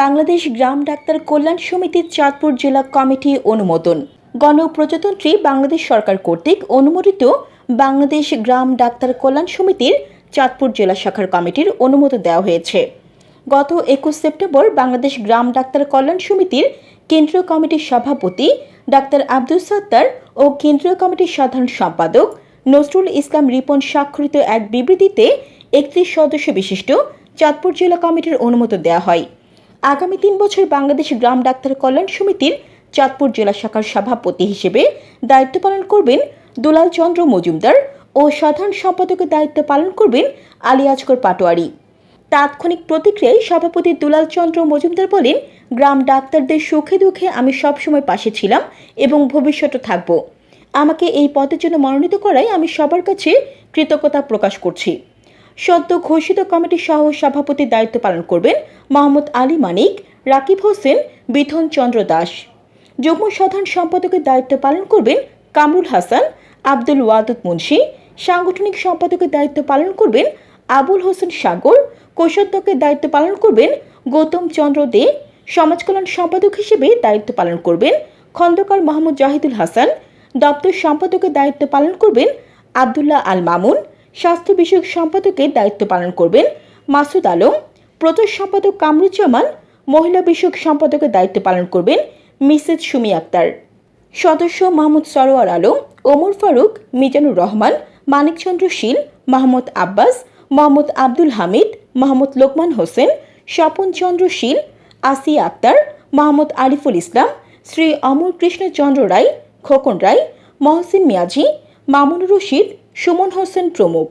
বাংলাদেশ গ্রাম doctor কল্যাণ সমিতির চাঁদপুর জেলা committee অনুমোদন। গণপ্রজাতন্ত্রী বাংলাদেশ সরকার কর্তৃক অনুমোদিত বাংলাদেশ গ্রাম ডাক্তার কল্যাণ সমিতির চাঁদপুর জেলা শাখার কমিটির অনুমোদন দেওয়া হয়েছে। গত 21 সেপ্টেম্বর বাংলাদেশ গ্রাম ডাক্তার কল্যাণ সমিতির কেন্দ্রীয় কমিটির সভাপতি ডাক্তার আব্দুল সাত্তার ও কেন্দ্রীয় কমিটির সাধারণ সম্পাদক নজরুল ইসলাম রিপন স্বাক্ষরিত এক বিবৃতিতে 31 সদস্য বিশিষ্ট চাঁদপুর জেলা কমিটির অনুমোদন দেওয়া হয়। আগামী 3 বছর বাংলাদেশ গ্রাম ডাক্তার কল্যাণ সমিতির চাঁদপুর জেলা শাখার সভাপতি হিসেবে দায়িত্ব পালন করবেন দুলাল চন্দ্র মজুমদার ও সাধারণ সম্পাদকের দায়িত্ব পালন করবেন আলী আজগর পাটোয়ারি। তাৎক্ষণিক প্রতিক্রিয়ায় সভাপতি দুলাল চন্দ্র মজুমদার বলেন, গ্রাম ডাক্তারদের সুখে দুঃখে আমি সবসময় পাশে ছিলাম এবং ভবিষ্যতে থাকব। আমাকে এই পদের জন্য মনোনীত করায় আমি সবার কাছে কৃতজ্ঞতা প্রকাশ করছি। সদ্য ঘোষিত কমিটির সহ সভাপতির দায়িত্ব পালন করবেন মোহাম্মদ আলী মানিক, রাকিব হোসেন, বিথন চন্দ্র দাস। যুগ্ম সাধারণ সম্পাদকের দায়িত্ব পালন করবেন কামরুল হাসান, আব্দুল ওয়াদুদ মুন্সি। সাংগঠনিক সম্পাদকের দায়িত্ব পালন করবেন আবুল হোসেন সাগর। কোষাধ্যক্ষের দায়িত্ব পালন করবেন গৌতম চন্দ্র দে। সমাজ কল্যাণ সম্পাদক হিসেবে দায়িত্ব পালন করবেন খন্দকার মোহাম্মদ জাহিদুল হাসান। দপ্তর সম্পাদকের দায়িত্ব পালন করবেন আবদুল্লাহ আল মামুন। স্বাস্থ্য বিষয়ক সম্পাদকের দায়িত্ব পালন করবেন মাসুদ আলম। প্রচার সম্পাদক কামরুজ্জামান। মহিলা বিষয়ক সম্পাদকের দায়িত্ব পালন করবেন মিসেস সুমি আক্তার। সদস্য মোহাম্মদ সরোয়ার আলম, ওমর ফারুক, মিজানুর রহমান, মানিকচন্দ্র শীল, মোহাম্মদ আব্বাস, মোহাম্মদ আব্দুল হামিদ, মোহাম্মদ লোকমান হোসেন, স্বপন চন্দ্র শীল, আসিয়া আক্তার, মোহাম্মদ আরিফুল ইসলাম, শ্রী অমর কৃষ্ণ চন্দ্র রায়, খোকন রায়, মহসিন মিয়াজি, মামুনুর রশিদ, সুমন হোসেন প্রমুখ।